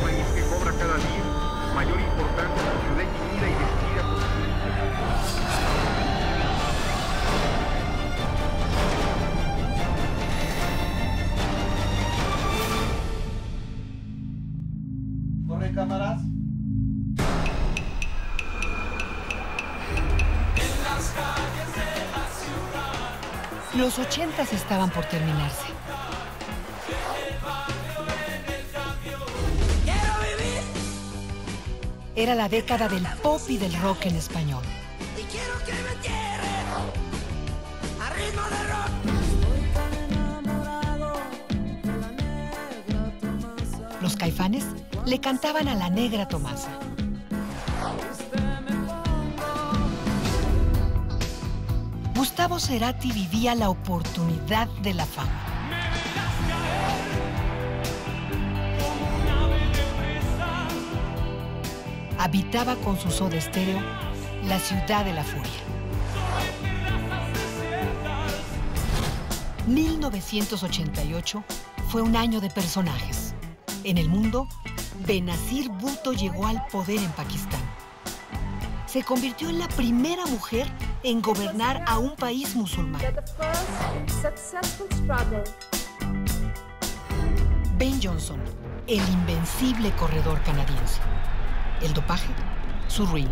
País que cobra cada día mayor importancia a la ciudad unida y vestida por ¿Corren cámaras? Los 80s estaban por terminarse. Era la década del pop y del rock en español. Y quiero que me entierren a ritmo de rock. Los Caifanes le cantaban a la Negra Tomasa. Gustavo Cerati vivía la oportunidad de la fama. Habitaba con su Soda Stereo la ciudad de la furia. 1988 fue un año de personajes. En el mundo, Benazir Bhutto llegó al poder en Pakistán. Se convirtió en la primera mujer en gobernar a un país musulmán. Ben Johnson, el invencible corredor canadiense. El dopaje, su ruina.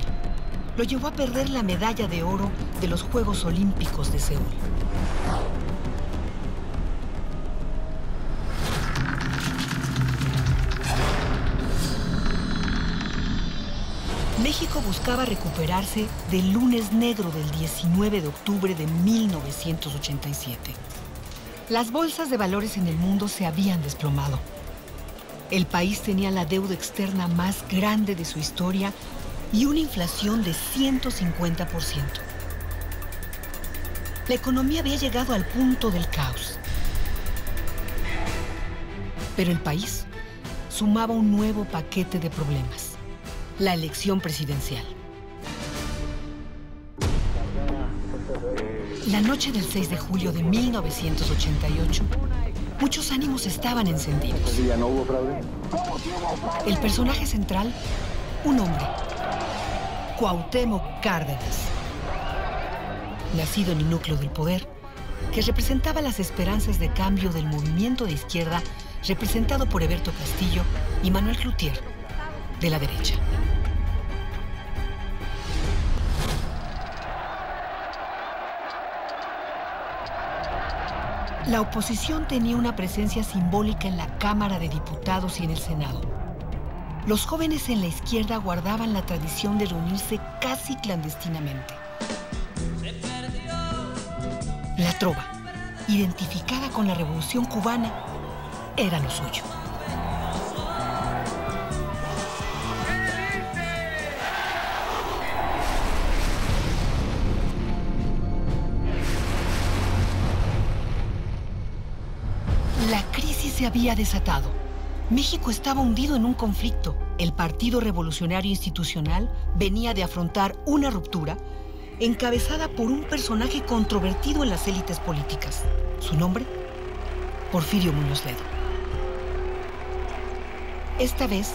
Lo llevó a perder la medalla de oro de los Juegos Olímpicos de Seúl. México buscaba recuperarse del lunes negro del 19 de octubre de 1987. Las bolsas de valores en el mundo se habían desplomado. El país tenía la deuda externa más grande de su historia y una inflación de 150%. La economía había llegado al punto del caos. Pero el país sumaba un nuevo paquete de problemas: la elección presidencial. La noche del 6 de julio de 1988, muchos ánimos estaban encendidos. ¿Ese día no hubo fraude? El personaje central, un hombre, Cuauhtémoc Cárdenas, nacido en el núcleo del poder, que representaba las esperanzas de cambio del movimiento de izquierda representado por Heberto Castillo y Manuel Cloutier, de la derecha. La oposición tenía una presencia simbólica en la Cámara de Diputados y en el Senado. Los jóvenes en la izquierda guardaban la tradición de reunirse casi clandestinamente. La trova, identificada con la Revolución Cubana, era lo suyo. La crisis se había desatado. México estaba hundido en un conflicto. El Partido Revolucionario Institucional venía de afrontar una ruptura encabezada por un personaje controvertido en las élites políticas. Su nombre, Porfirio Muñoz Ledo. Esta vez,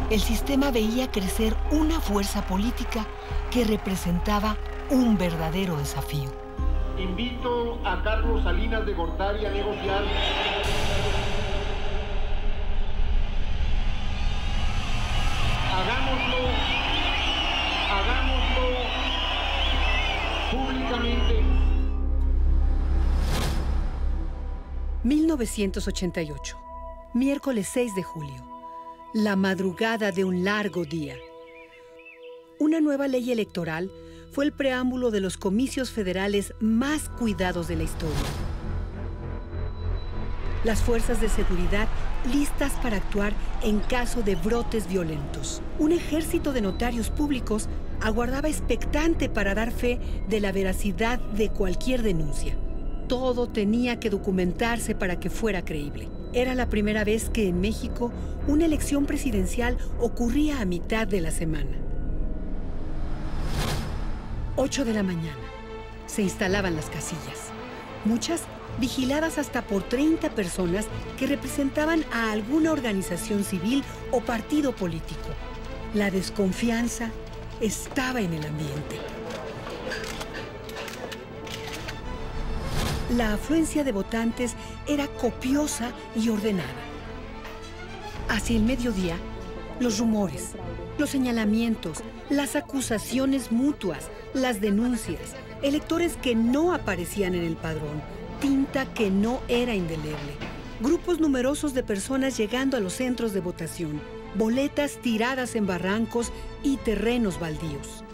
el sistema veía crecer una fuerza política que representaba un verdadero desafío. Invito a Carlos Salinas de Gortari a negociar. Hagámoslo públicamente. 1988, miércoles 6 de julio, la madrugada de un largo día. Una nueva ley electoral fue el preámbulo de los comicios federales más cuidados de la historia. Las fuerzas de seguridad listas para actuar en caso de brotes violentos. Un ejército de notarios públicos aguardaba expectante para dar fe de la veracidad de cualquier denuncia. Todo tenía que documentarse para que fuera creíble. Era la primera vez que en México una elección presidencial ocurría a mitad de la semana. 8 de la mañana. Se instalaban las casillas. Muchas vigiladas hasta por 30 personas que representaban a alguna organización civil o partido político. La desconfianza estaba en el ambiente. La afluencia de votantes era copiosa y ordenada. Hacia el mediodía, los rumores, los señalamientos, las acusaciones mutuas, las denuncias, electores que no aparecían en el padrón, tinta que no era indeleble, grupos numerosos de personas llegando a los centros de votación, boletas tiradas en barrancos y terrenos baldíos.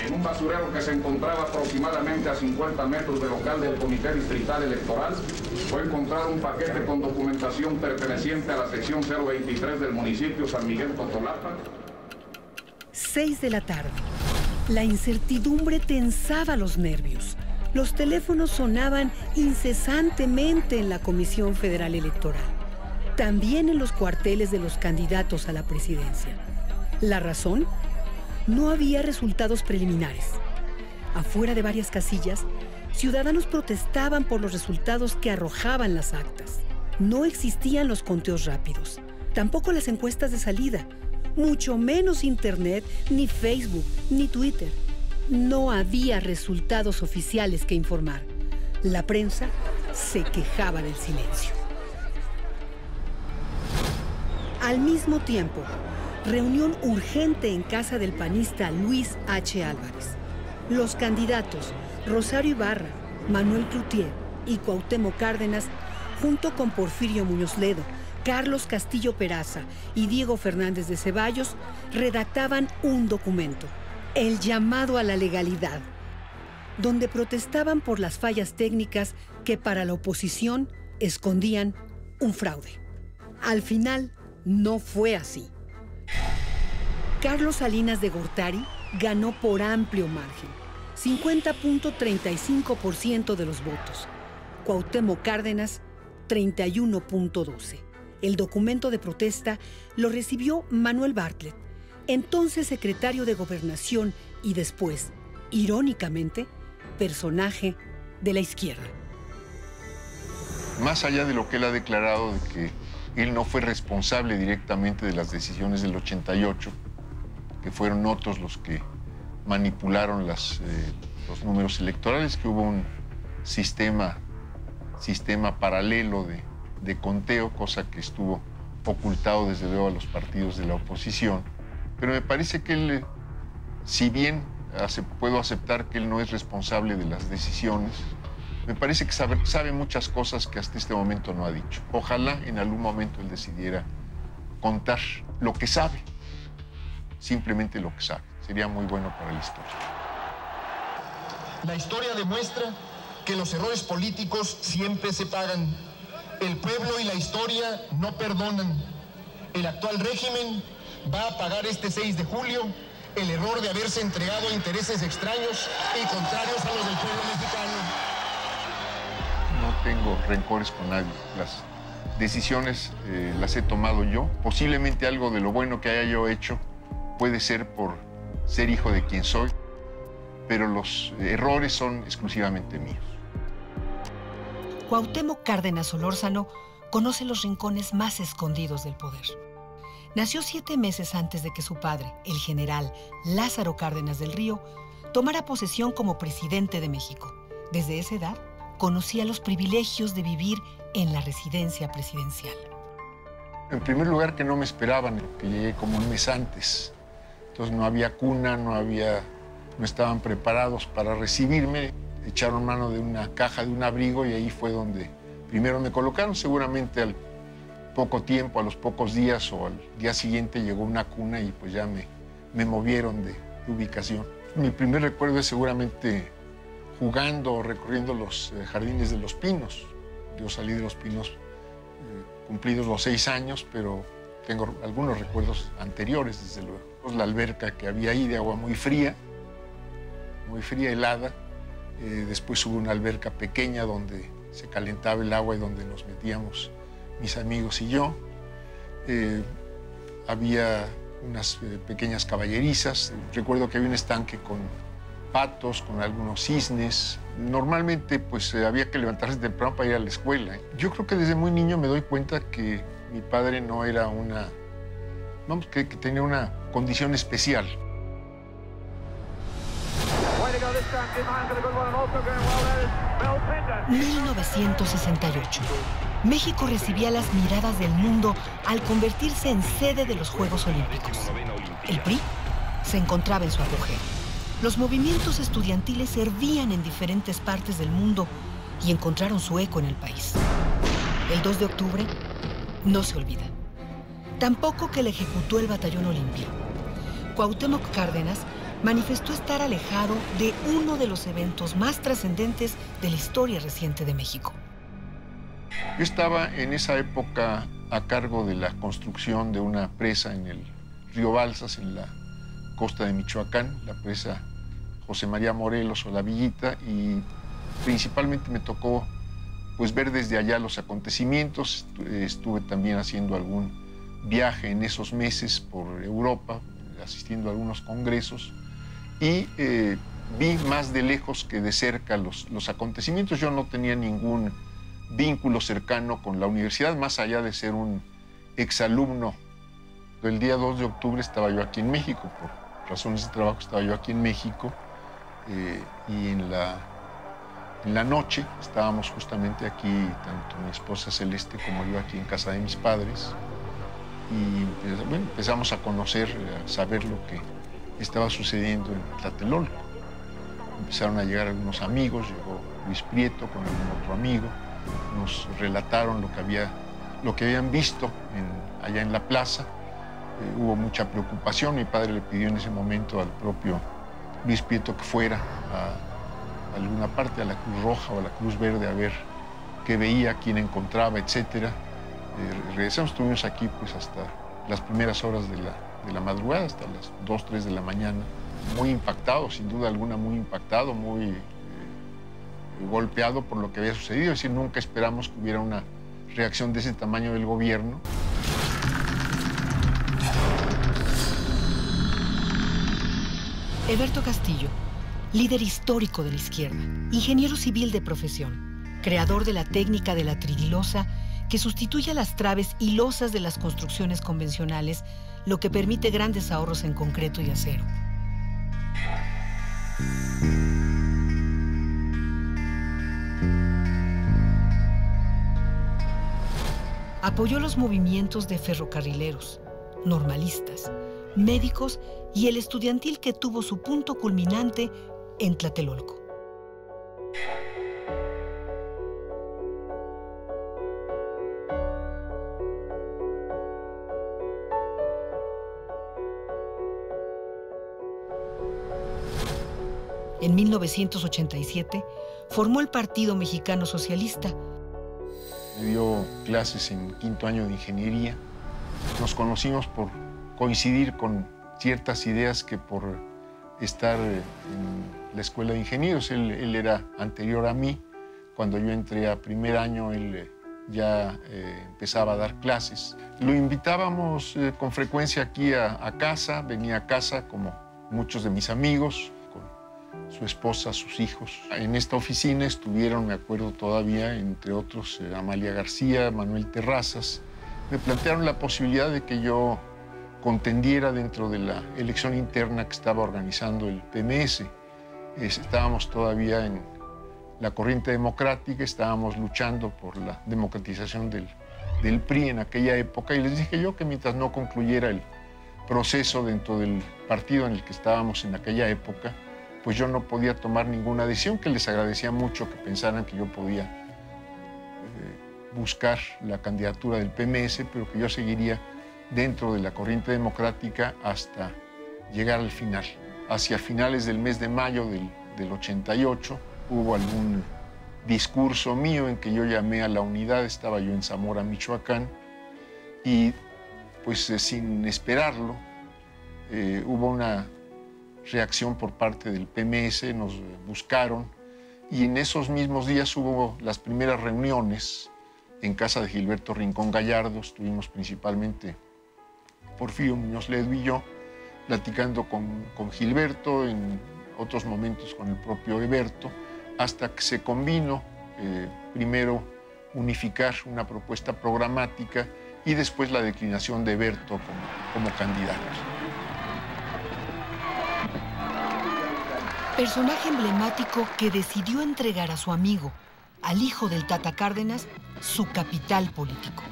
En un basurero que se encontraba aproximadamente a 50 metros del local del Comité Distrital Electoral, fue encontrado un paquete con documentación perteneciente a la sección 023 del municipio San Miguel Totolapa. 6 de la tarde. La incertidumbre tensaba los nervios. Los teléfonos sonaban incesantemente en la Comisión Federal Electoral. También en los cuarteles de los candidatos a la presidencia. ¿La razón? No había resultados preliminares. Afuera de varias casillas, ciudadanos protestaban por los resultados que arrojaban las actas. No existían los conteos rápidos, tampoco las encuestas de salida, mucho menos Internet, ni Facebook, ni Twitter. No había resultados oficiales que informar. La prensa se quejaba del silencio. Al mismo tiempo, reunión urgente en casa del panista Luis H. Álvarez. Los candidatos Rosario Ibarra, Manuel Cloutier y Cuauhtémoc Cárdenas, junto con Porfirio Muñoz Ledo, Carlos Castillo Peraza y Diego Fernández de Ceballos, redactaban un documento, el llamado a la legalidad, donde protestaban por las fallas técnicas que para la oposición escondían un fraude. Al final, no fue así. Carlos Salinas de Gortari ganó por amplio margen, 50.35% de los votos. Cuauhtémoc Cárdenas, 31.12%. El documento de protesta lo recibió Manuel Bartlett, entonces secretario de Gobernación y después, irónicamente, personaje de la izquierda. Más allá de lo que él ha declarado de que él no fue responsable directamente de las decisiones del 88, que fueron otros los que manipularon los números electorales, que hubo un sistema paralelo de conteo, cosa que estuvo ocultado desde luego a los partidos de la oposición. Pero me parece que él, si bien puedo aceptar que él no es responsable de las decisiones, me parece que sabe muchas cosas que hasta este momento no ha dicho. Ojalá en algún momento él decidiera contar lo que sabe, simplemente lo que sabe. Sería muy bueno para la historia. La historia demuestra que los errores políticos siempre se pagan. El pueblo y la historia no perdonan. El actual régimen va a pagar este 6 de julio el error de haberse entregado a intereses extraños y contrarios a los del pueblo mexicano. No tengo rencores con nadie. Las decisiones las he tomado yo. Posiblemente algo de lo bueno que haya yo hecho puede ser por ser hijo de quien soy, pero los errores son exclusivamente míos. Cuauhtémoc Cárdenas Solórzano conoce los rincones más escondidos del poder. Nació 7 meses antes de que su padre, el general Lázaro Cárdenas del Río, tomara posesión como presidente de México. Desde esa edad, conocía los privilegios de vivir en la residencia presidencial. En primer lugar, que no me esperaban, que llegué como un mes antes. Entonces no había cuna, no estaban preparados para recibirme. Echaron mano de una caja de un abrigo y ahí fue donde primero me colocaron. Seguramente al poco tiempo, a los pocos días o al día siguiente llegó una cuna y pues ya me movieron de ubicación. Mi primer recuerdo es seguramente jugando o recorriendo los jardines de Los Pinos. Yo salí de Los Pinos cumplidos los 6 años, pero tengo algunos recuerdos anteriores, desde luego. La alberca que había ahí de agua muy fría, helada. Después hubo una alberca pequeña donde se calentaba el agua y donde nos metíamos mis amigos y yo. Había unas pequeñas caballerizas. Recuerdo que había un estanque con patos, con algunos cisnes. Normalmente pues había que levantarse temprano para ir a la escuela. Yo creo que desde muy niño me doy cuenta que mi padre no era que tenía una condición especial. 1968. México recibía las miradas del mundo al convertirse en sede de los Juegos Olímpicos. El PRI se encontraba en su apogeo. Los movimientos estudiantiles servían en diferentes partes del mundo y encontraron su eco en el país. El 2 de octubre no se olvida. Tampoco que le ejecutó el Batallón Olimpia. Cuauhtémoc Cárdenas manifestó estar alejado de uno de los eventos más trascendentes de la historia reciente de México. Yo estaba en esa época a cargo de la construcción de una presa en el río Balsas, en la costa de Michoacán, la presa José María Morelos o La Villita, y principalmente me tocó pues ver desde allá los acontecimientos. Estuve también haciendo algún viaje en esos meses por Europa, asistiendo a algunos congresos, y vi más de lejos que de cerca los acontecimientos. Yo no tenía ningún vínculo cercano con la universidad, más allá de ser un exalumno. El día 2 de octubre estaba yo aquí en México, por razones de trabajo estaba yo aquí en México, y en la noche estábamos justamente aquí, tanto mi esposa Celeste como yo, aquí en casa de mis padres, y bueno, empezamos a conocer, a saber lo que estaba sucediendo en Tlatelolco. Empezaron a llegar algunos amigos, llegó Luis Prieto con algún otro amigo, nos relataron lo que habían visto allá en la plaza. Hubo mucha preocupación. Mi padre le pidió en ese momento al propio Luis Prieto que fuera a alguna parte, a la Cruz Roja o a la Cruz Verde, a ver qué veía, quién encontraba, etc. Regresamos, estuvimos aquí pues hasta las primeras horas de la madrugada, hasta las 2, 3 de la mañana. Muy impactado, sin duda alguna, muy impactado, muy golpeado por lo que había sucedido. Es decir, nunca esperamos que hubiera una reacción de ese tamaño del gobierno. Heberto Castillo, líder histórico de la izquierda, ingeniero civil de profesión, creador de la técnica de la tridilosa que sustituye a las traves y losas de las construcciones convencionales, lo que permite grandes ahorros en concreto y acero. Apoyó los movimientos de ferrocarrileros, normalistas, médicos y el estudiantil que tuvo su punto culminante en Tlatelolco. En 1987 formó el Partido Mexicano Socialista. Me dio clases en 5º año de ingeniería. Nos conocimos por coincidir con ciertas ideas que por estar en la escuela de ingenieros. Él era anterior a mí. Cuando yo entré a primer año, él ya empezaba a dar clases. Lo invitábamos con frecuencia aquí a casa, venía a casa como muchos de mis amigos, con su esposa, sus hijos. En esta oficina estuvieron, me acuerdo todavía, entre otros, Amalia García, Manuel Terrazas. Me plantearon la posibilidad de que yo contendiera dentro de la elección interna que estaba organizando el PMS. Estábamos todavía en la corriente democrática, estábamos luchando por la democratización del PRI en aquella época, y les dije yo que mientras no concluyera el proceso dentro del partido en el que estábamos en aquella época, pues yo no podía tomar ninguna decisión, que les agradecía mucho que pensaran que yo podía buscar la candidatura del PMS, pero que yo seguiría dentro de la corriente democrática hasta llegar al final. Hacia finales del mes de mayo del 88 hubo algún discurso mío en que yo llamé a la unidad. Estaba yo en Zamora, Michoacán, y pues sin esperarlo hubo una reacción por parte del PMS, nos buscaron, y en esos mismos días hubo las primeras reuniones en casa de Gilberto Rincón Gallardo. Estuvimos principalmente Porfirio Muñoz Ledo y yo, platicando con Gilberto, en otros momentos con el propio Eberto, hasta que se convino primero unificar una propuesta programática y después la declinación de Eberto como candidato. Personaje emblemático que decidió entregar a su amigo, al hijo del Tata Cárdenas, su capital político.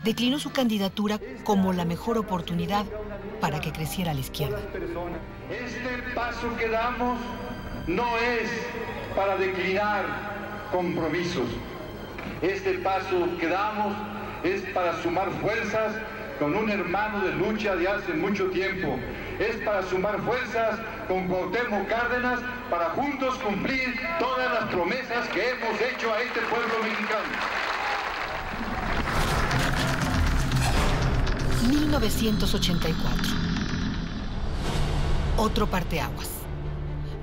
Declinó su candidatura como la mejor oportunidad para que creciera la izquierda. Este paso que damos no es para declinar compromisos. Este paso que damos es para sumar fuerzas con un hermano de lucha de hace mucho tiempo. Es para sumar fuerzas con Cuauhtémoc Cárdenas para juntos cumplir todas las promesas que hemos hecho a este pueblo mexicano. 1984. Otro parteaguas.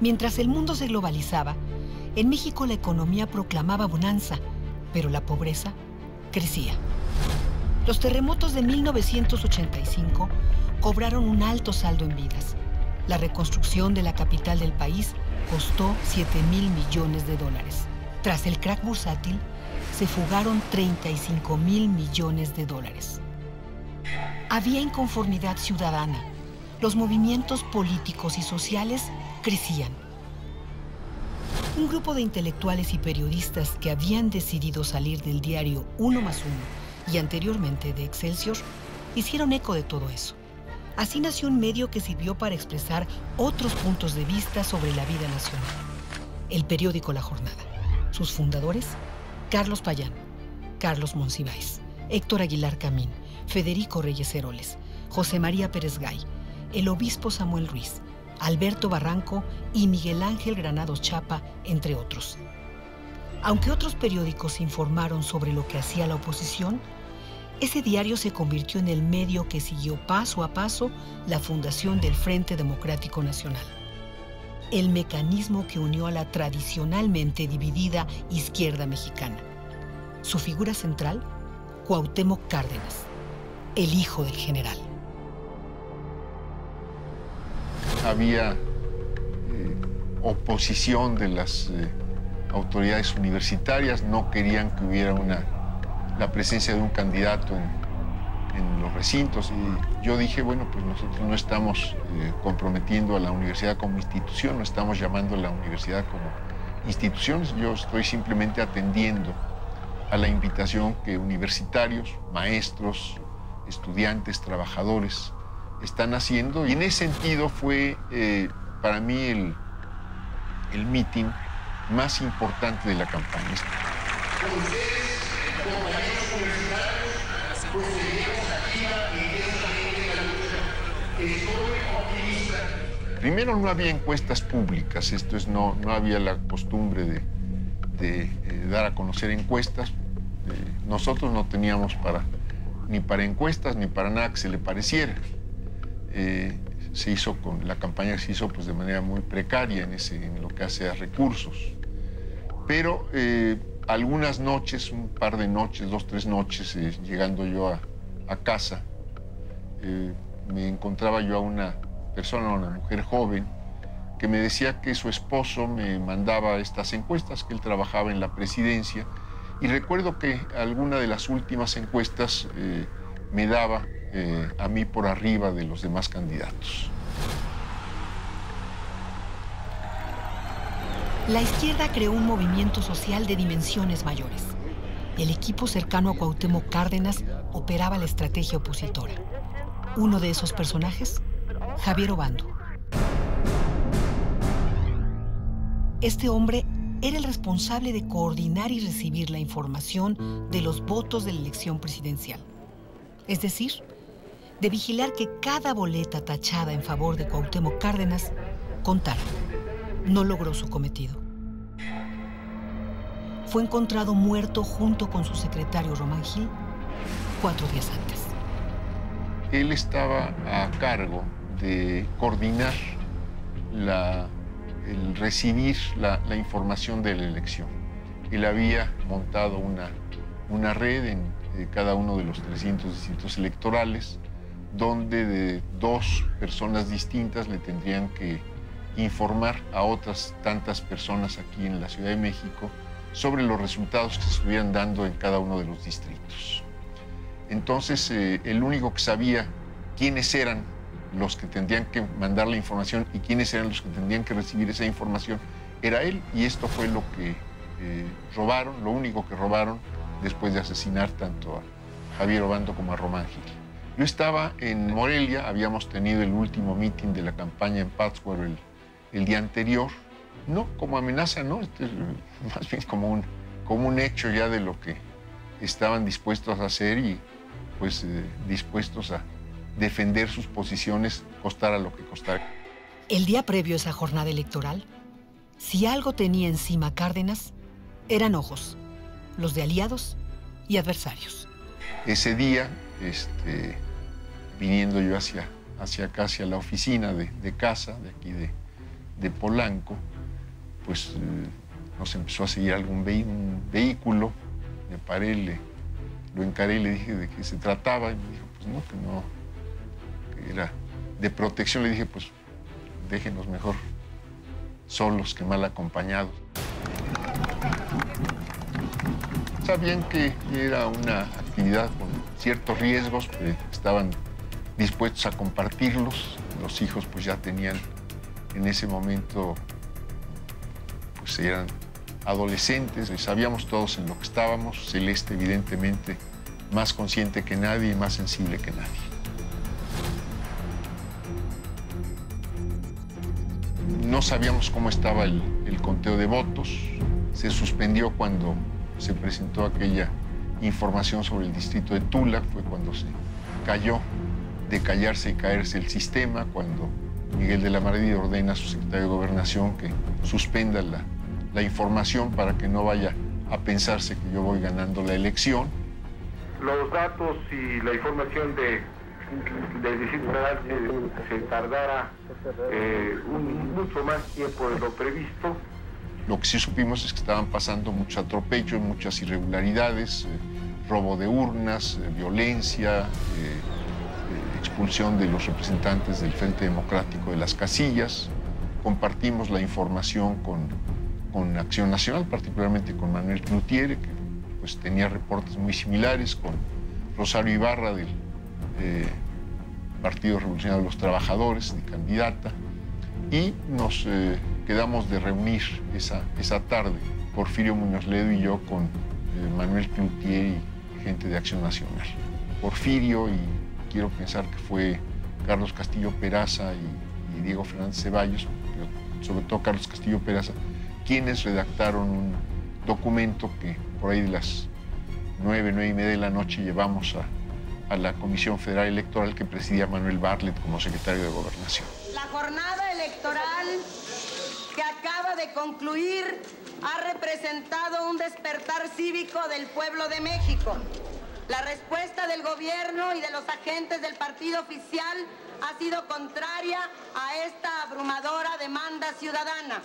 Mientras el mundo se globalizaba, en México la economía proclamaba bonanza, pero la pobreza crecía. Los terremotos de 1985 cobraron un alto saldo en vidas. La reconstrucción de la capital del país costó $7,000 millones. Tras el crack bursátil, se fugaron $35,000 millones. Había inconformidad ciudadana. Los movimientos políticos y sociales crecían. Un grupo de intelectuales y periodistas que habían decidido salir del diario 1+1 y anteriormente de Excelsior hicieron eco de todo eso. Así nació un medio que sirvió para expresar otros puntos de vista sobre la vida nacional. El periódico La Jornada. Sus fundadores: Carlos Payán, Carlos Monsiváis, Héctor Aguilar Camín, Federico Reyes Heroles, José María Pérez Gay, el obispo Samuel Ruiz, Alberto Barranco y Miguel Ángel Granados Chapa, entre otros. Aunque otros periódicos informaron sobre lo que hacía la oposición, ese diario se convirtió en el medio que siguió paso a paso la fundación del Frente Democrático Nacional. El mecanismo que unió a la tradicionalmente dividida izquierda mexicana. Su figura central, Cuauhtémoc Cárdenas, el hijo del general. Había oposición de las autoridades universitarias, no querían que hubiera la presencia de un candidato en los recintos, y yo dije, bueno, pues nosotros no estamos comprometiendo a la universidad como institución, no estamos llamando a la universidad como institución, yo estoy simplemente atendiendo a la invitación que universitarios, maestros, estudiantes, trabajadores están haciendo, y en ese sentido fue para mí el meeting más importante de la campaña. Con ustedes, compañeros universitarios, pues seguiremos activa y intensamente en la lucha. Estoy optimista. Primero, no había encuestas públicas, no había la costumbre de dar a conocer encuestas. Nosotros no teníamos ni para encuestas ni para nada que se le pareciera. La campaña se hizo pues de manera muy precaria en lo que hace a recursos. Pero algunas noches, un par de noches, 2, 3 noches, llegando yo a casa, me encontraba yo a una mujer joven, que me decía que su esposo me mandaba estas encuestas, que él trabajaba en la presidencia, y recuerdo que alguna de las últimas encuestas me daba a mí por arriba de los demás candidatos. La izquierda creó un movimiento social de dimensiones mayores. El equipo cercano a Cuauhtémoc Cárdenas operaba la estrategia opositora. Uno de esos personajes, Javier Obando. Este hombre era el responsable de coordinar y recibir la información de los votos de la elección presidencial. Es decir, de vigilar que cada boleta tachada en favor de Cuauhtémoc Cárdenas contara. No logró su cometido. Fue encontrado muerto junto con su secretario Román Gil 4 días antes. Él estaba a cargo de coordinar el recibir la información de la elección. Él había montado una red en cada uno de los 300 distritos electorales, donde de 2 personas distintas le tendrían que informar a otras tantas personas aquí en la Ciudad de México sobre los resultados que se estuvieran dando en cada uno de los distritos. Entonces, el único que sabía quiénes eran los que tendrían que mandar la información y quiénes eran los que tendrían que recibir esa información era él, y esto fue lo que robaron, lo único que robaron después de asesinar tanto a Javier Obando como a Román Gil. Yo estaba en Morelia, habíamos tenido el último mitin de la campaña en Pátzcuaro el día anterior, no como amenaza, no, más bien como un hecho ya de lo que estaban dispuestos a hacer y pues dispuestos a defender sus posiciones, costara lo que costara. El día previo a esa jornada electoral, si algo tenía encima Cárdenas, eran ojos, los de aliados y adversarios. Ese día, viniendo yo hacia acá, hacia la oficina de casa, de aquí de Polanco, pues nos empezó a seguir algún vehículo, me paré, lo encaré y le dije de qué se trataba, y me dijo, pues no, que era de protección. Le dije, pues déjenos mejor solos que mal acompañados. Sabían que era una actividad con ciertos riesgos, estaban dispuestos a compartirlos. Los hijos pues ya tenían en ese momento, pues eran adolescentes, sabíamos todos en lo que estábamos. Celeste evidentemente más consciente que nadie y más sensible que nadie. No sabíamos cómo estaba el conteo de votos. Se suspendió cuando se presentó aquella información sobre el distrito de Tula, fue cuando se cayó, de callarse y caerse el sistema, cuando Miguel de la Madrid ordena a su secretario de Gobernación que suspenda la información para que no vaya a pensarse que yo voy ganando la elección. Los datos y la información del Distrito Federal se tardara mucho más tiempo de lo previsto. Lo que sí supimos es que estaban pasando muchos atropellos, muchas irregularidades, robo de urnas, violencia, expulsión de los representantes del Frente Democrático de las casillas. Compartimos la información con Acción Nacional, particularmente con Manuel Cloutier, que pues, tenía reportes muy similares, con Rosario Ibarra del Partido Revolucionario de los Trabajadores, de candidata, y nos quedamos de reunir esa tarde, Porfirio Muñoz Ledo y yo, con Manuel Cloutier y gente de Acción Nacional. Porfirio, y quiero pensar que fue Carlos Castillo Peraza y Diego Fernández Ceballos, pero sobre todo Carlos Castillo Peraza, quienes redactaron un documento que por ahí de las 9:30 de la noche llevamos a la Comisión Federal Electoral que presidía Manuel Bartlett como secretario de Gobernación. La jornada electoral que acaba de concluir ha representado un despertar cívico del pueblo de México. La respuesta del gobierno y de los agentes del partido oficial ha sido contraria a esta abrumadora demanda ciudadana.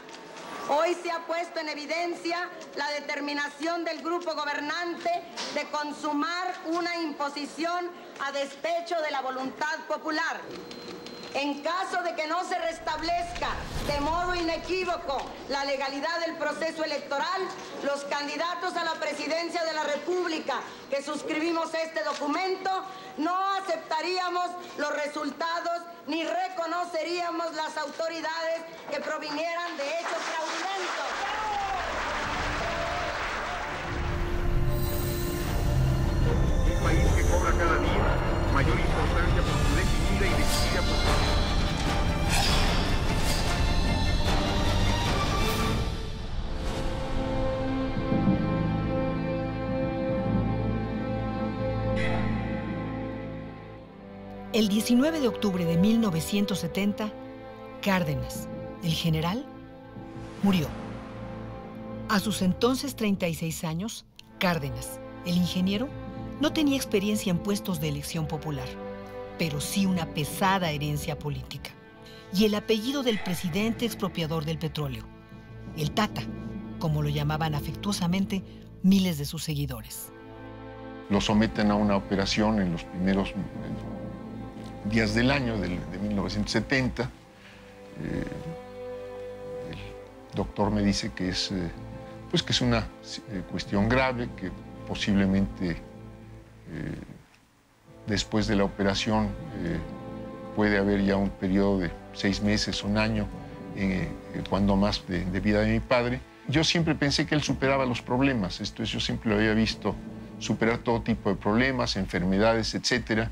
Hoy se ha puesto en evidencia la determinación del grupo gobernante de consumar una imposición a despecho de la voluntad popular. En caso de que no se restablezca de modo inequívoco la legalidad del proceso electoral, los candidatos a la presidencia de la República que suscribimos este documento no aceptaríamos los resultados ni reconoceríamos las autoridades que provinieran de hechos fraudulentos. Un país que cobra cada día mayor importancia por su definida y decidida posición. El 19 de octubre de 1970, Cárdenas, el general, murió. A sus entonces 36 años, Cárdenas, el ingeniero, no tenía experiencia en puestos de elección popular, pero sí una pesada herencia política. Y el apellido del presidente expropiador del petróleo, el Tata, como lo llamaban afectuosamente miles de sus seguidores. lo someten a una operación en los primeros días del año de 1970. El doctor me dice que es, pues que es una cuestión grave, que posiblemente después de la operación puede haber ya un periodo de 6 meses, un año, cuando más de vida de mi padre. Yo siempre pensé que él superaba los problemas. Yo siempre lo había visto superar todo tipo de problemas, enfermedades, etc.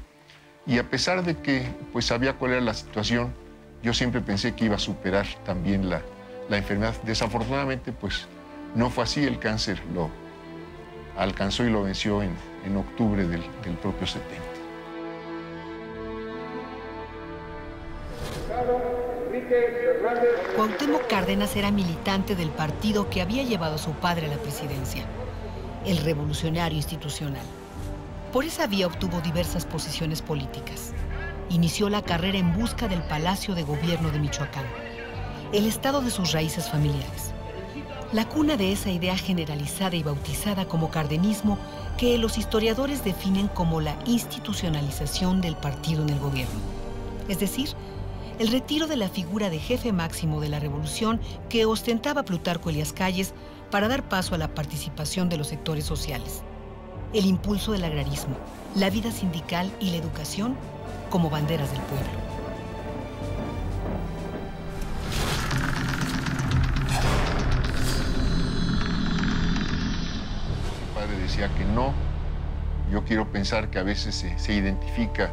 Y a pesar de que pues, sabía cuál era la situación, yo siempre pensé que iba a superar también la enfermedad. Desafortunadamente, pues no fue así. El cáncer lo alcanzó y lo venció en octubre del propio 70. Cuauhtémoc Cárdenas era militante del partido que había llevado a su padre a la presidencia, el Revolucionario Institucional. Por esa vía obtuvo diversas posiciones políticas. Inició la carrera en busca del Palacio de Gobierno de Michoacán, el estado de sus raíces familiares, la cuna de esa idea generalizada y bautizada como cardenismo que los historiadores definen como la institucionalización del partido en el gobierno. Es decir, el retiro de la figura de jefe máximo de la revolución que ostentaba Plutarco Elías Calles para dar paso a la participación de los sectores sociales. El impulso del agrarismo, la vida sindical y la educación como banderas del pueblo. Mi padre decía que no. Yo quiero pensar que a veces se identifica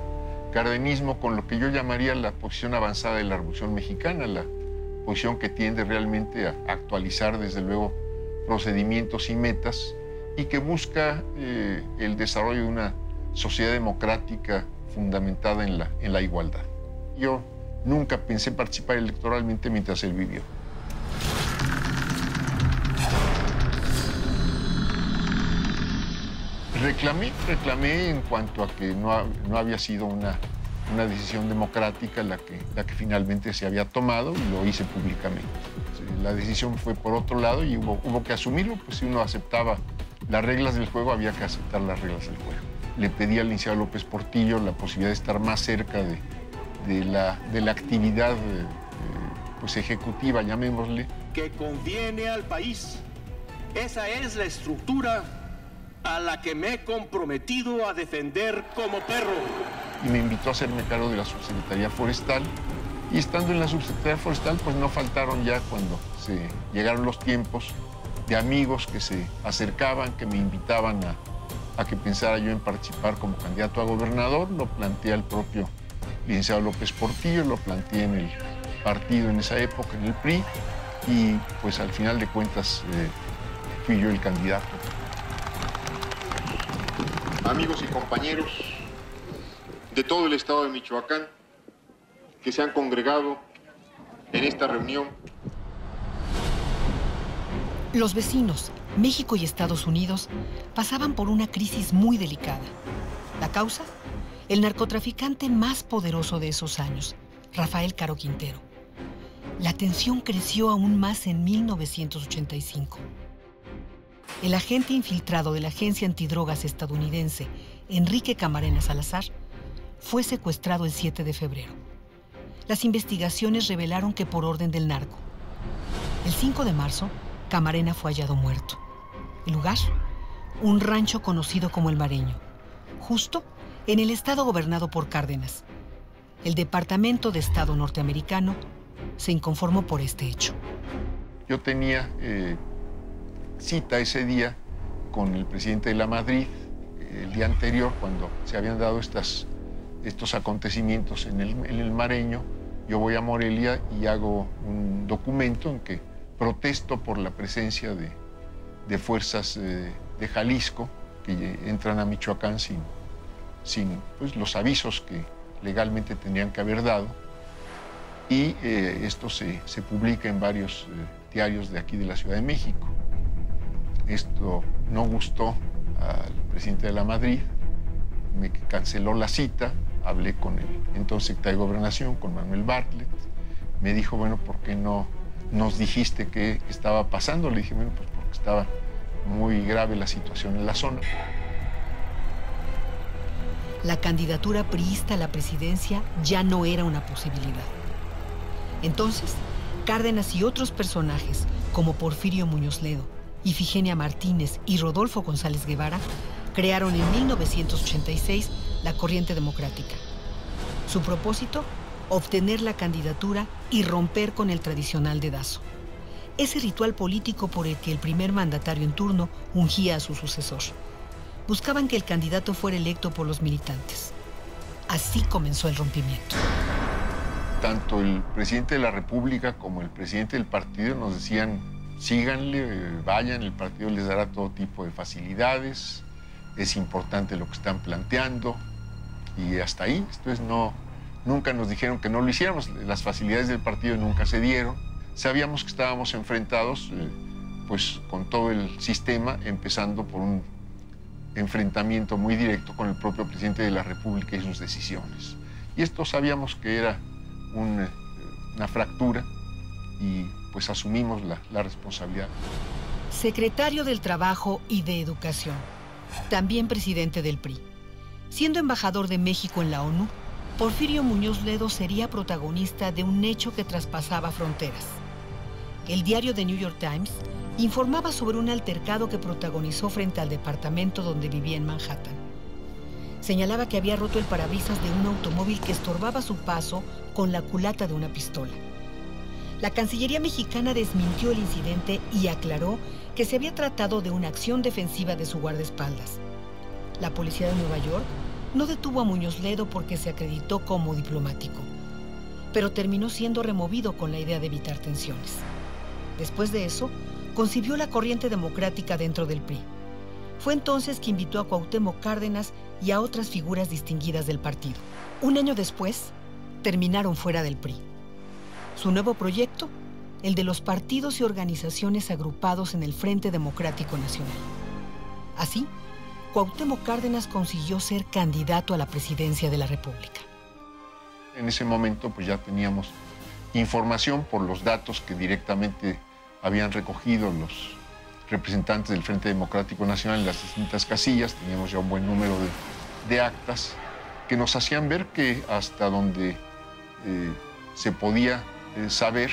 cardenismo con lo que yo llamaría la posición avanzada de la Revolución Mexicana, la posición que tiende realmente a actualizar, desde luego, procedimientos y metas, y que busca el desarrollo de una sociedad democrática fundamentada en la igualdad. Yo nunca pensé participar electoralmente mientras él vivió. Reclamé en cuanto a que no había sido una decisión democrática la que finalmente se había tomado, y lo hice públicamente. La decisión fue por otro lado y hubo que asumirlo, pues si uno aceptaba las reglas del juego, había que aceptar las reglas del juego. Le pedí al licenciado López Portillo la posibilidad de estar más cerca de la actividad pues ejecutiva, llamémosle. Que conviene al país. Esa es la estructura a la que me he comprometido a defender como perro. Y me invitó a hacerme cargo de la Subsecretaría Forestal. Y estando en la Subsecretaría Forestal, pues no faltaron ya, cuando llegaron los tiempos, de amigos que se acercaban, que me invitaban a que pensara yo en participar como candidato a gobernador. Lo planteé al propio licenciado López Portillo, lo planteé en el partido en esa época, en el PRI, y pues al final de cuentas fui yo el candidato. Amigos y compañeros de todo el estado de Michoacán que se han congregado en esta reunión. Los vecinos, México y Estados Unidos, pasaban por una crisis muy delicada. ¿La causa? El narcotraficante más poderoso de esos años, Rafael Caro Quintero. La tensión creció aún más en 1985. El agente infiltrado de la agencia antidrogas estadounidense, Enrique Camarena Salazar, fue secuestrado el 7 de febrero. Las investigaciones revelaron que por orden del narco. El 5 de marzo, Camarena fue hallado muerto. El lugar, un rancho conocido como El Mareño, justo en el estado gobernado por Cárdenas. El Departamento de Estado norteamericano se inconformó por este hecho. Yo tenía cita ese día con el presidente de la Madrid, el día anterior, cuando se habían dado estos acontecimios en el Mareño. Yo voy a Morelia y hago un documento en que protesto por la presencia de fuerzas de Jalisco que entran a Michoacán sin pues, los avisos que legalmente tendrían que haber dado. Y esto se publica en varios diarios de aquí de la Ciudad de México. Esto no gustó al presidente de la Madrid, me canceló la cita. Hablé con el entonces secretario de Gobernación, con Manuel Bartlett. Me dijo, bueno, ¿por qué no nos dijiste qué estaba pasando? Le dije, bueno, pues porque estaba muy grave la situación en la zona. la candidatura priista a la presidencia ya no era una posibilidad. Entonces, Cárdenas y otros personajes, como Porfirio Muñoz Ledo, Ifigenia Martínez y Rodolfo González Guevara, crearon en 1986 la Corriente Democrática. Su propósito, obtener la candidatura y romper con el tradicional dedazo. Ese ritual político por el que el primer mandatario en turno ungía a su sucesor. Buscaban que el candidato fuera electo por los militantes. Así comenzó el rompimiento. Tanto el presidente de la República como el presidente del partido nos decían: síganle, vayan, el partido les dará todo tipo de facilidades, es importante lo que están planteando, y hasta ahí. Entonces nunca nos dijeron que no lo hiciéramos, las facilidades del partido nunca se dieron. Sabíamos que estábamos enfrentados pues con todo el sistema, empezando por un enfrentamiento muy directo con el propio presidente de la República y sus decisiones. Y esto sabíamos que era una fractura, y pues asumimos la responsabilidad. Secretario del Trabajo y de Educación, también presidente del PRI. Siendo embajador de México en la ONU, Porfirio Muñoz Ledo sería protagonista de un hecho que traspasaba fronteras. El diario The New York Times informaba sobre un altercado que protagonizó frente al departamento donde vivía en Manhattan. Señalaba que había roto el parabrisas de un automóvil que estorbaba su paso con la culata de una pistola. La Cancillería mexicana desmintió el incidente y aclaró que se había tratado de una acción defensiva de su guardaespaldas. La policía de Nueva York no detuvo a Muñoz Ledo porque se acreditó como diplomático, pero terminó siendo removido con la idea de evitar tensiones. Después de eso, concibió la Corriente Democrática dentro del PRI. Fue entonces que invitó a Cuauhtémoc Cárdenas y a otras figuras distinguidas del partido. Un año después, terminaron fuera del PRI. Su nuevo proyecto, el de los partidos y organizaciones agrupados en el Frente Democrático Nacional. Así, Cuauhtémoc Cárdenas consiguió ser candidato a la presidencia de la República. En ese momento pues ya teníamos información por los datos que directamente habían recogido los representantes del Frente Democrático Nacional en las distintas casillas. Teníamos ya un buen número de actas que nos hacían ver que hasta donde se podía saber,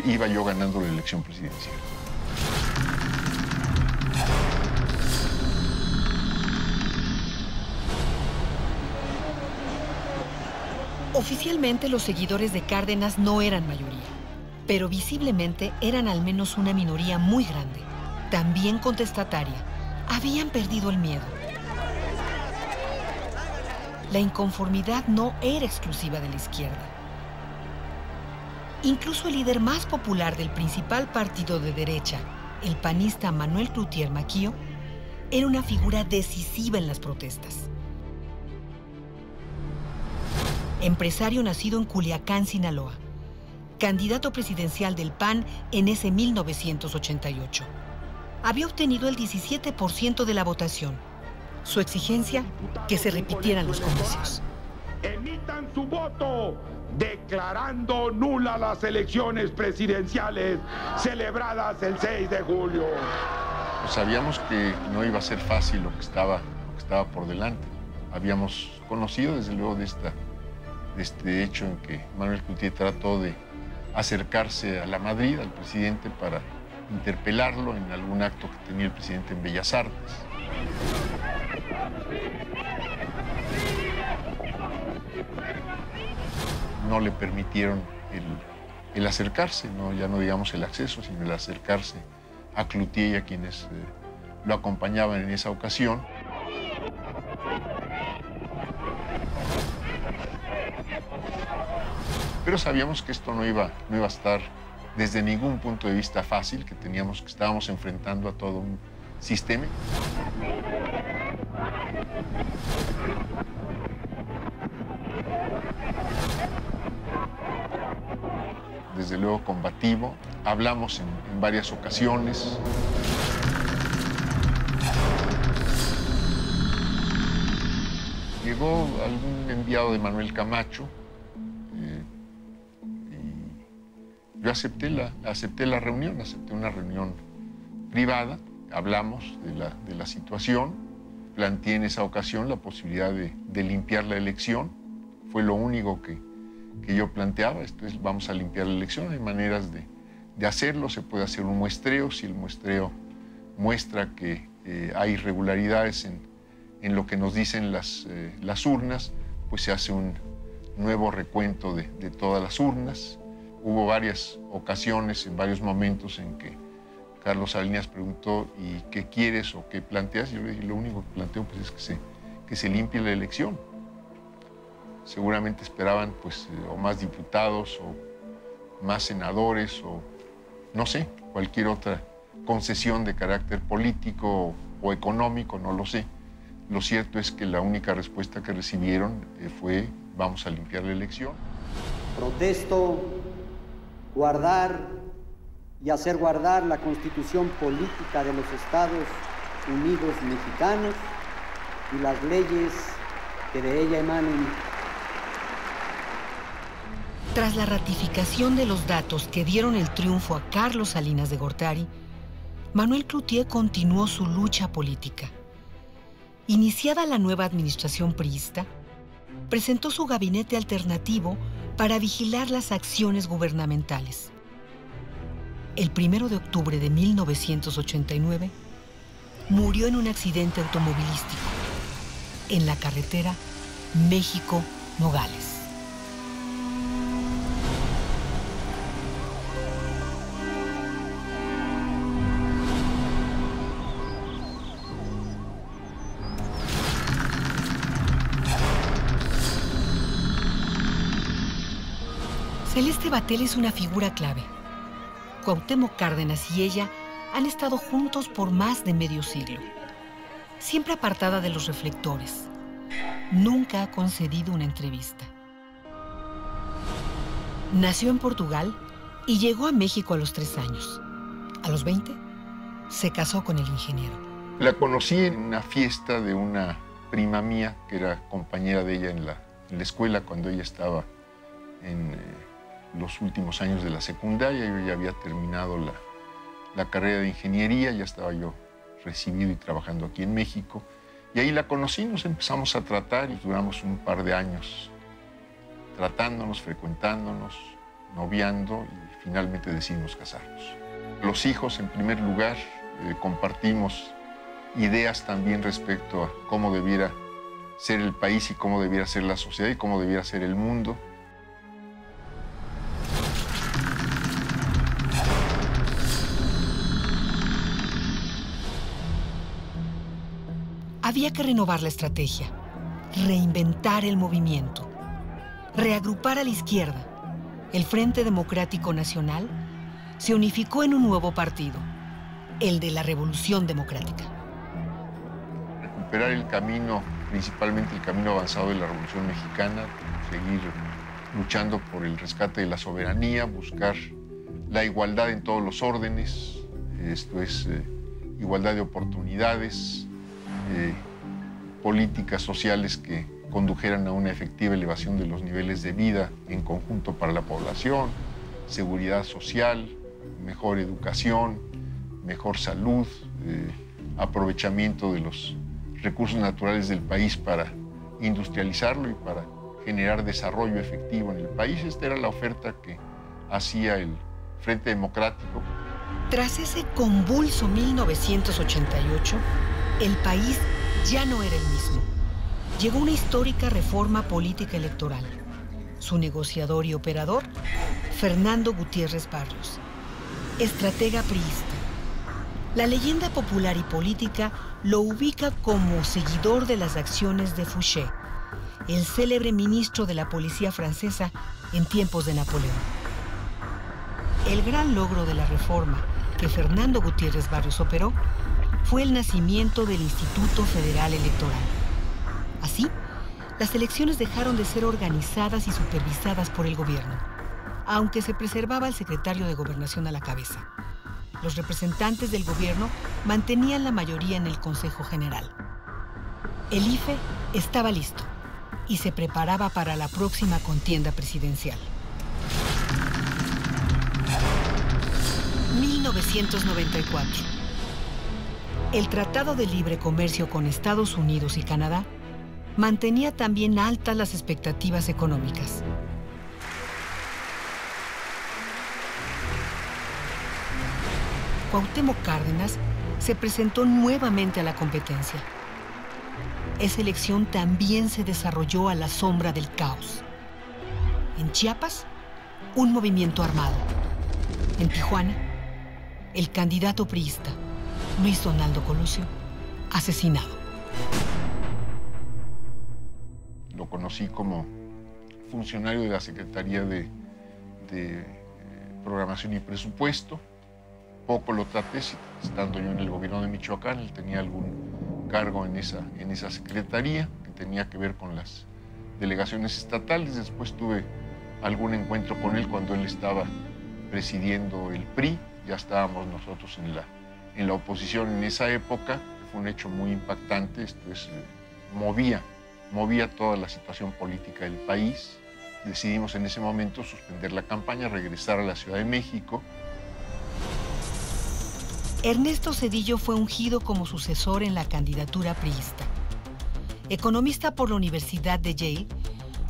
iba yo ganando la elección presidencial. Oficialmente los seguidores de Cárdenas no eran mayoría, pero visiblemente eran al menos una minoría muy grande, también contestataria. Habían perdido el miedo. La inconformidad no era exclusiva de la izquierda. Incluso el líder más popular del principal partido de derecha, el panista Manuel Cloutier Maquio, era una figura decisiva en las protestas. Empresario nacido en Culiacán, Sinaloa, candidato presidencial del PAN en ese 1988. Había obtenido el 17% de la votación. Su exigencia, que se repitieran los comicios. Emitan su voto declarando nulas las elecciones presidenciales celebradas el 6 de julio. Pues sabíamos que no iba a ser fácil lo que estaba por delante. Habíamos conocido desde luego de este hecho en que Manuel Cloutier trató de acercarse a la Madrid, al presidente, para interpelarlo en algún acto que tenía el presidente en Bellas Artes. No le permitieron el acercarse, ya no digamos el acceso, sino el acercarse a Cloutier y a quienes lo acompañaban en esa ocasión. Pero sabíamos que esto no iba a estar desde ningún punto de vista fácil, que estábamos enfrentando a todo un sistema. Desde luego combativo, hablamos en varias ocasiones. Llegó algún enviado de Manuel Camacho. Yo acepté la reunión, acepté una reunión privada, hablamos de la situación, planteé en esa ocasión la posibilidad de limpiar la elección. Fue lo único que yo planteaba. Esto es, vamos a limpiar la elección. Hay maneras de hacerlo. Se puede hacer un muestreo. Si el muestreo muestra que hay irregularidades en lo que nos dicen las urnas, pues se hace un nuevo recuento de todas las urnas. Hubo varias ocasiones, en varios momentos en que Carlos Salinas preguntó ¿y qué quieres o qué planteas? Yo le dije, lo único que planteo pues, es que se limpie la elección. Seguramente esperaban pues, o más diputados o más senadores o no sé, cualquier otra concesión de carácter político o económico, no lo sé. Lo cierto es que la única respuesta que recibieron fue vamos a limpiar la elección. Protesto guardar y hacer guardar la Constitución política de los Estados Unidos mexicanos y las leyes que de ella emanen. Tras la ratificación de los datos que dieron el triunfo a Carlos Salinas de Gortari, Manuel Clouthier continuó su lucha política. Iniciada la nueva administración priista, presentó su gabinete alternativo para vigilar las acciones gubernamentales. El 1 de octubre de 1989, murió en un accidente automovilístico en la carretera México-Nogales. Celeste Batel es una figura clave. Cuauhtémoc Cárdenas y ella han estado juntos por más de medio siglo. Siempre apartada de los reflectores. Nunca ha concedido una entrevista. Nació en Portugal y llegó a México a los 3 años. A los 20, se casó con el ingeniero. La conocí en una fiesta de una prima mía, que era compañera de ella en la escuela cuando ella estaba en los últimos años de la secundaria. Yo ya había terminado la carrera de ingeniería, ya estaba yo recibido y trabajando aquí en México. Y ahí la conocí, nos empezamos a tratar y duramos un par de años tratándonos, frecuentándonos, noviando y finalmente decidimos casarnos. Los hijos, en primer lugar, compartimos ideas también respecto a cómo debiera ser el país y cómo debiera ser la sociedad y cómo debiera ser el mundo. Había que renovar la estrategia, reinventar el movimiento, reagrupar a la izquierda. El Frente Democrático Nacional se unificó en un nuevo partido, el de la Revolución Democrática. Recuperar el camino, principalmente el camino avanzado de la Revolución Mexicana, seguir luchando por el rescate de la soberanía, buscar la igualdad en todos los órdenes, esto es igualdad de oportunidades, políticas sociales que condujeran a una efectiva elevación de los niveles de vida en conjunto para la población, seguridad social, mejor educación, mejor salud, aprovechamiento de los recursos naturales del país para industrializarlo y para generar desarrollo efectivo en el país. Esta era la oferta que hacía el Frente Democrático. Tras ese convulso 1988, el país ya no era el mismo. Llegó una histórica reforma política electoral. Su negociador y operador, Fernando Gutiérrez Barrios, estratega priista. La leyenda popular y política lo ubica como seguidor de las acciones de Fouché, el célebre ministro de la policía francesa en tiempos de Napoleón. El gran logro de la reforma que Fernando Gutiérrez Barrios operó fue el nacimiento del Instituto Federal Electoral. Así, las elecciones dejaron de ser organizadas y supervisadas por el gobierno, aunque se preservaba al secretario de Gobernación a la cabeza. Los representantes del gobierno mantenían la mayoría en el Consejo General. El IFE estaba listo y se preparaba para la próxima contienda presidencial. 1994. El Tratado de Libre Comercio con Estados Unidos y Canadá mantenía también altas las expectativas económicas. Cuauhtémoc Cárdenas se presentó nuevamente a la competencia. Esa elección también se desarrolló a la sombra del caos. En Chiapas, un movimiento armado. En Tijuana, el candidato priista, Luis Donaldo Colosio, asesinado. Lo conocí como funcionario de la Secretaría de Programación y Presupuesto. Poco lo traté, estando yo en el gobierno de Michoacán. Él tenía algún cargo en esa secretaría que tenía que ver con las delegaciones estatales. Después tuve algún encuentro con él cuando él estaba presidiendo el PRI. Ya estábamos nosotros en la oposición en esa época. Fue un hecho muy impactante. Movía toda la situación política del país. Decidimos en ese momento suspender la campaña, regresar a la Ciudad de México. Ernesto Zedillo fue ungido como sucesor en la candidatura priista. Economista por la Universidad de Yale,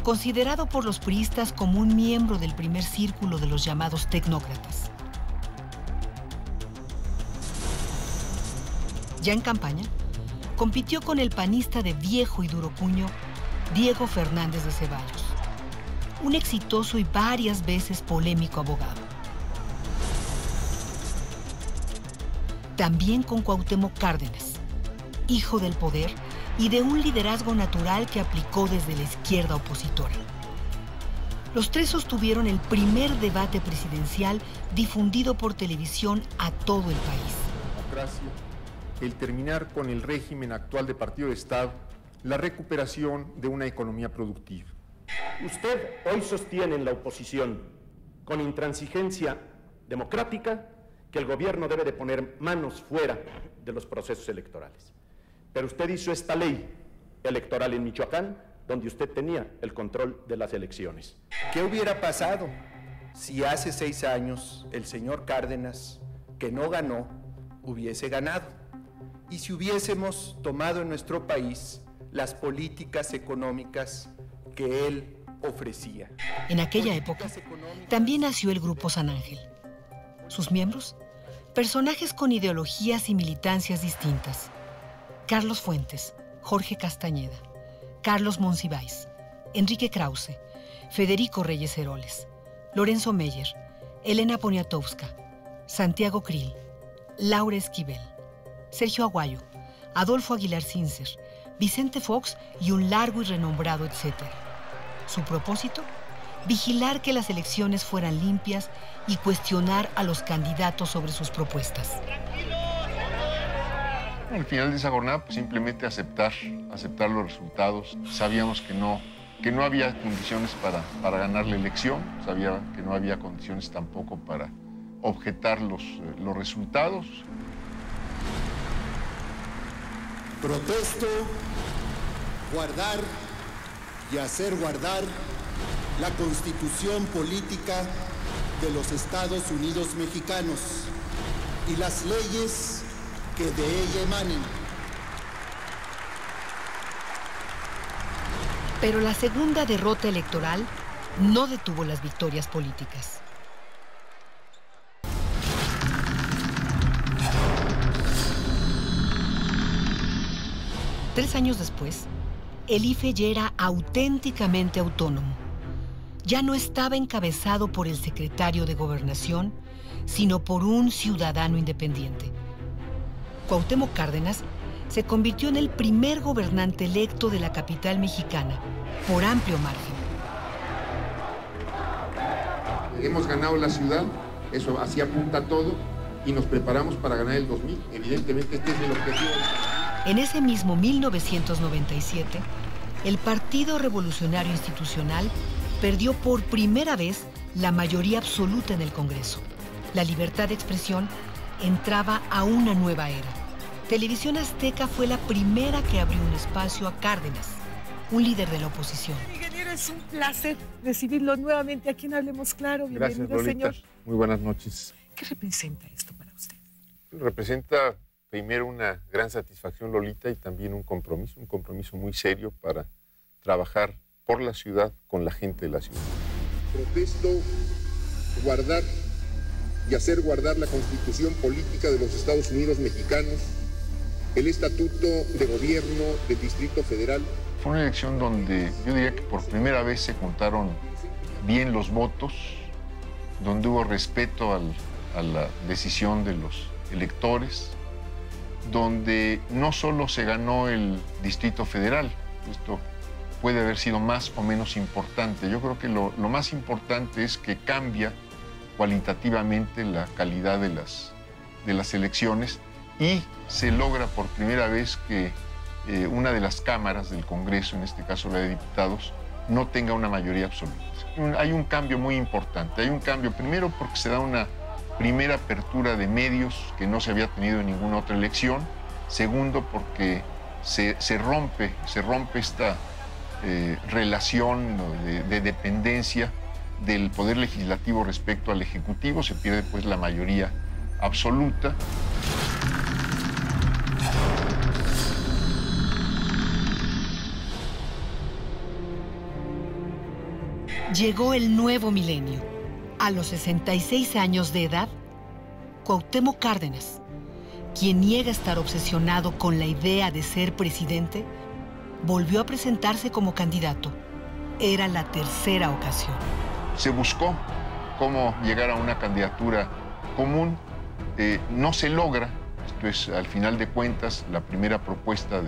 considerado por los priistas como un miembro del primer círculo de los llamados tecnócratas. Ya en campaña, compitió con el panista de viejo y duro puño, Diego Fernández de Ceballos, un exitoso y varias veces polémico abogado. También con Cuauhtémoc Cárdenas, hijo del poder y de un liderazgo natural que aplicó desde la izquierda opositora. Los tres sostuvieron el primer debate presidencial difundido por televisión a todo el país. Democracia, el terminar con el régimen actual de partido de Estado, la recuperación de una economía productiva. Usted hoy sostiene en la oposición, con intransigencia democrática, que el gobierno debe de poner manos fuera de los procesos electorales. Pero usted hizo esta ley electoral en Michoacán, donde usted tenía el control de las elecciones. ¿Qué hubiera pasado si hace 6 años el señor Cárdenas, que no ganó, hubiese ganado? Y si hubiésemos tomado en nuestro país las políticas económicas que él ofrecía. En aquella época, también nació el Grupo San Ángel. Sus miembros, personajes con ideologías y militancias distintas. Carlos Fuentes, Jorge Castañeda, Carlos Monsiváis, Enrique Krause, Federico Reyes Heroles, Lorenzo Meyer, Elena Poniatowska, Santiago Krill, Laura Esquivel, Sergio Aguayo, Adolfo Aguilar Sincer, Vicente Fox y un largo y renombrado etcétera. Su propósito: vigilar que las elecciones fueran limpias y cuestionar a los candidatos sobre sus propuestas. Al final de esa jornada, pues, simplemente aceptar los resultados. Sabíamos que no había condiciones para ganar la elección, sabía que no había condiciones tampoco para objetar los resultados. Protesto, guardar y hacer guardar la Constitución Política de los Estados Unidos Mexicanos y las leyes que de ella emanen. Pero la segunda derrota electoral no detuvo las victorias políticas. Tres años después, el IFE ya era auténticamente autónomo. Ya no estaba encabezado por el secretario de Gobernación, sino por un ciudadano independiente. Cuauhtémoc Cárdenas se convirtió en el primer gobernante electo de la capital mexicana, por amplio margen. Hemos ganado la ciudad, eso así apunta todo, y nos preparamos para ganar el 2000. Evidentemente este es el objetivo. En ese mismo 1997, el Partido Revolucionario Institucional perdió por primera vez la mayoría absoluta en el Congreso. La libertad de expresión entraba a una nueva era. Televisión Azteca fue la primera que abrió un espacio a Cárdenas, un líder de la oposición. Ingeniero, es un placer recibirlo nuevamente aquí en Hablemos Claro. Bienvenido, gracias, Lolita. Señor. Muy buenas noches. ¿Qué representa esto para usted? Representa primero una gran satisfacción, Lolita, y también un compromiso muy serio para trabajar por la ciudad, con la gente de la ciudad. Protesto guardar y hacer guardar la Constitución Política de los Estados Unidos Mexicanos, el Estatuto de Gobierno del Distrito Federal. Fue una elección donde yo diría que por primera vez se contaron bien los votos, donde hubo respeto a la decisión de los electores, donde no solo se ganó el Distrito Federal, esto puede haber sido más o menos importante. Yo creo que lo más importante es que cambia cualitativamente la calidad de las elecciones y se logra por primera vez que una de las cámaras del Congreso, en este caso la de diputados, no tenga una mayoría absoluta. Hay un cambio muy importante. Hay un cambio primero porque se da una primera apertura de medios que no se había tenido en ninguna otra elección. Segundo, porque se rompe esta relación de dependencia del Poder Legislativo respecto al Ejecutivo. Se pierde pues la mayoría absoluta. Llegó el nuevo milenio. A los 66 años de edad, Cuauhtémoc Cárdenas, quien niega estar obsesionado con la idea de ser presidente, volvió a presentarse como candidato. Era la tercera ocasión. Se buscó cómo llegar a una candidatura común. No se logra. Esto es, al final de cuentas, la primera propuesta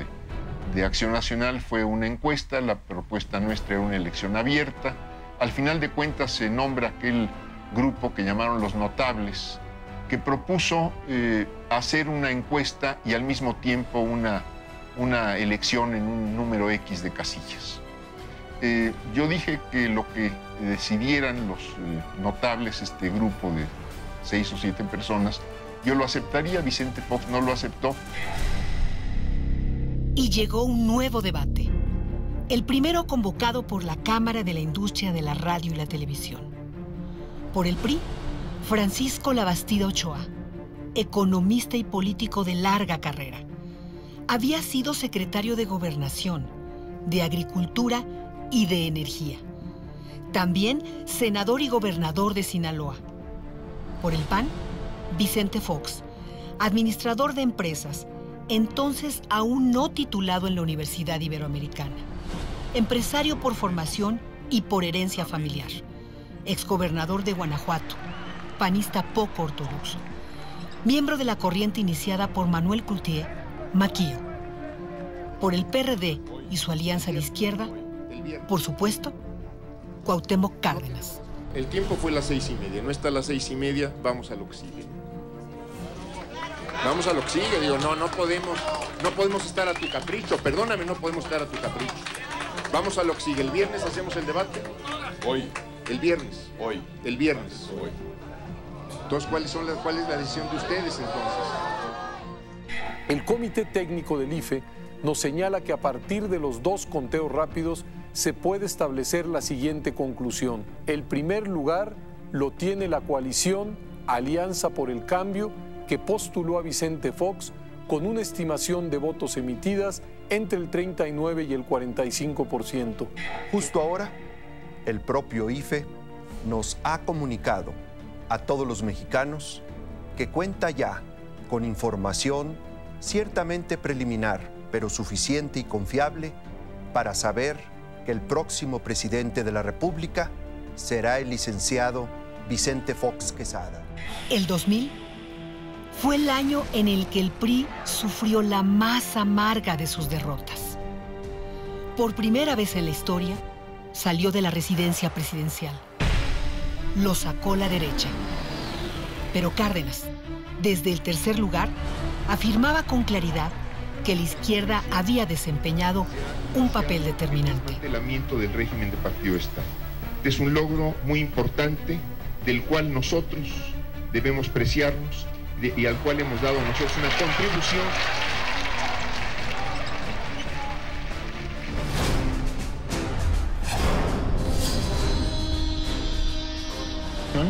de Acción Nacional fue una encuesta. La propuesta nuestra era una elección abierta. Al final de cuentas se nombra aquel grupo que llamaron los notables, que propuso hacer una encuesta y al mismo tiempo una elección en un número X de casillas. Yo dije que lo que decidieran los notables, este grupo de 6 o 7 personas, yo lo aceptaría. Vicente Fox no lo aceptó. Y llegó un nuevo debate. El primero convocado por la Cámara de la Industria de la Radio y la Televisión. Por el PRI, Francisco Labastida Ochoa, economista y político de larga carrera. Había sido secretario de Gobernación, de Agricultura y de Energía. También senador y gobernador de Sinaloa. Por el PAN, Vicente Fox, administrador de empresas, entonces aún no titulado en la Universidad Iberoamericana. Empresario por formación y por herencia familiar. Exgobernador de Guanajuato, panista poco ortodoxo. Miembro de la corriente iniciada por Manuel Cloutier, Maquillo. Por el PRD y su alianza de izquierda, por supuesto, Cuauhtémoc Cárdenas. El tiempo fue las 6:30, no está a las 6:30, vamos a lo que sigue. Vamos a lo que sigue, digo, no podemos estar a tu capricho, perdóname, no podemos estar a tu capricho. Vamos a lo que sigue. ¿El viernes hacemos el debate? Hoy. ¿El viernes? Hoy. El viernes. Hoy. Entonces, ¿cuál es la decisión de ustedes entonces? El Comité Técnico del IFE nos señala que a partir de los 2 conteos rápidos se puede establecer la siguiente conclusión. El primer lugar lo tiene la coalición Alianza por el Cambio, que postuló a Vicente Fox con una estimación de votos emitidas entre el 39 y el 45%. Justo ahora, el propio IFE nos ha comunicado a todos los mexicanos que cuenta ya con información ciertamente preliminar, pero suficiente y confiable para saber que el próximo presidente de la República será el licenciado Vicente Fox Quesada. El 2000 fue el año en el que el PRI sufrió la más amarga de sus derrotas. Por primera vez en la historia, salió de la residencia presidencial. Lo sacó la derecha. Pero Cárdenas, desde el tercer lugar, afirmaba con claridad que la izquierda había desempeñado un papel determinante. El desmantelamiento del régimen de partido de Estado. Es un logro muy importante del cual nosotros debemos preciarnos y al cual hemos dado nosotros una contribución.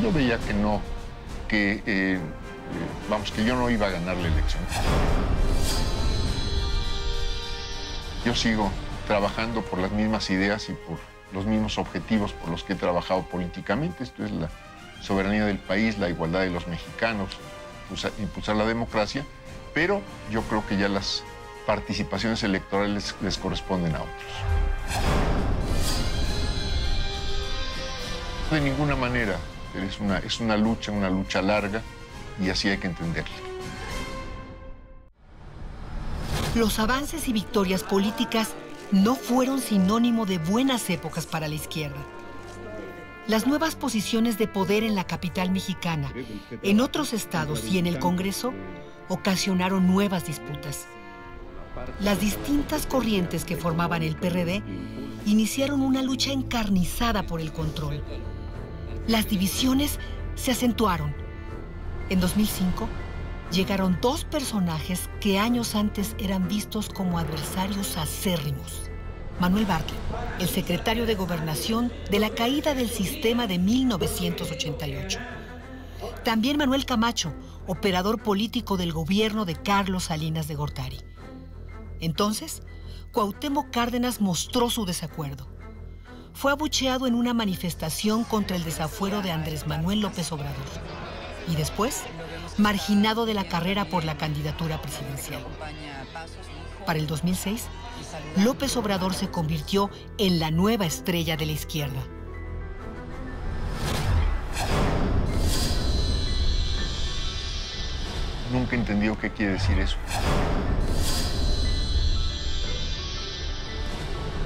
Yo veía que no, que vamos, que yo no iba a ganar la elección. Yo sigo trabajando por las mismas ideas y por los mismos objetivos por los que he trabajado políticamente. Esto es la soberanía del país, la igualdad de los mexicanos, impulsar la democracia, pero yo creo que ya las participaciones electorales les corresponden a otros. De ninguna manera, es una lucha larga, y así hay que entenderla. Los avances y victorias políticas no fueron sinónimo de buenas épocas para la izquierda. Las nuevas posiciones de poder en la capital mexicana, en otros estados y en el Congreso ocasionaron nuevas disputas. Las distintas corrientes que formaban el PRD iniciaron una lucha encarnizada por el control. Las divisiones se acentuaron. En 2005 llegaron dos personajes que años antes eran vistos como adversarios acérrimos. Manuel Bartlett, el secretario de Gobernación de la caída del sistema de 1988. También Manuel Camacho, operador político del gobierno de Carlos Salinas de Gortari. Entonces, Cuauhtémoc Cárdenas mostró su desacuerdo. Fue abucheado en una manifestación contra el desafuero de Andrés Manuel López Obrador. Y después, marginado de la carrera por la candidatura presidencial. Para el 2006, López Obrador se convirtió en la nueva estrella de la izquierda. Nunca entendió qué quiere decir eso.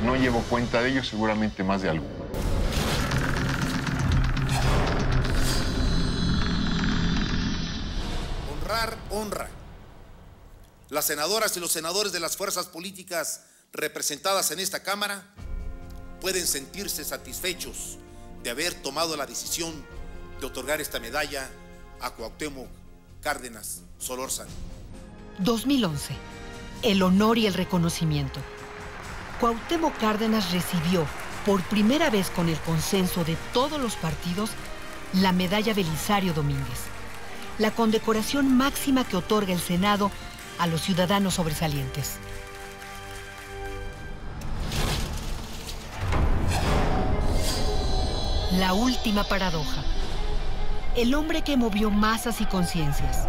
No llevo cuenta de ello, seguramente más de algo. Honrar, honra. Las senadoras y los senadores de las fuerzas políticas representadas en esta Cámara pueden sentirse satisfechos de haber tomado la decisión de otorgar esta medalla a Cuauhtémoc Cárdenas Solórzano. 2011. El honor y el reconocimiento. Cuauhtémoc Cárdenas recibió, por primera vez con el consenso de todos los partidos, la medalla Belisario Domínguez, la condecoración máxima que otorga el Senado a los ciudadanos sobresalientes. La última paradoja. El hombre que movió masas y conciencias,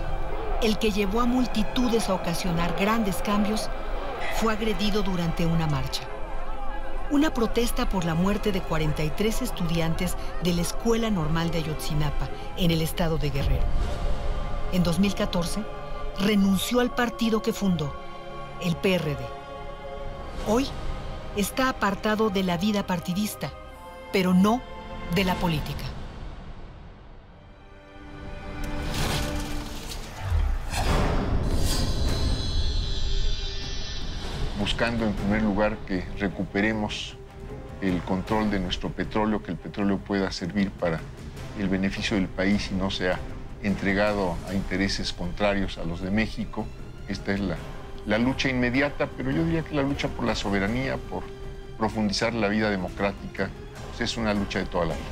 el que llevó a multitudes a ocasionar grandes cambios, fue agredido durante una marcha. Una protesta por la muerte de 43 estudiantes de la Escuela Normal de Ayotzinapa, en el estado de Guerrero. En 2014, renunció al partido que fundó, el PRD. Hoy está apartado de la vida partidista, pero no de la política. Buscando en primer lugar que recuperemos el control de nuestro petróleo, que el petróleo pueda servir para el beneficio del país y no sea entregado a intereses contrarios a los de México. Esta es la lucha inmediata, pero yo diría que la lucha por la soberanía, por profundizar la vida democrática, pues es una lucha de toda la vida.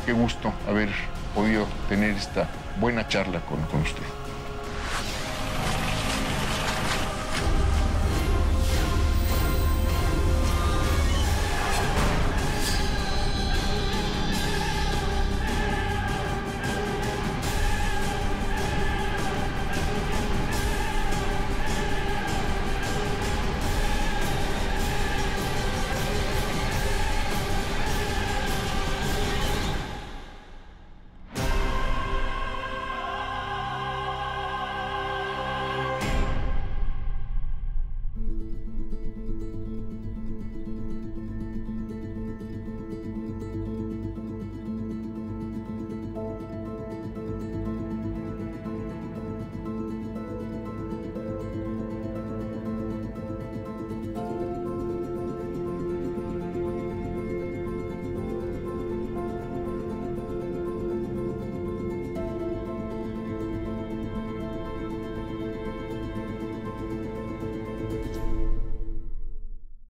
Qué gusto haber podido tener esta buena charla con usted.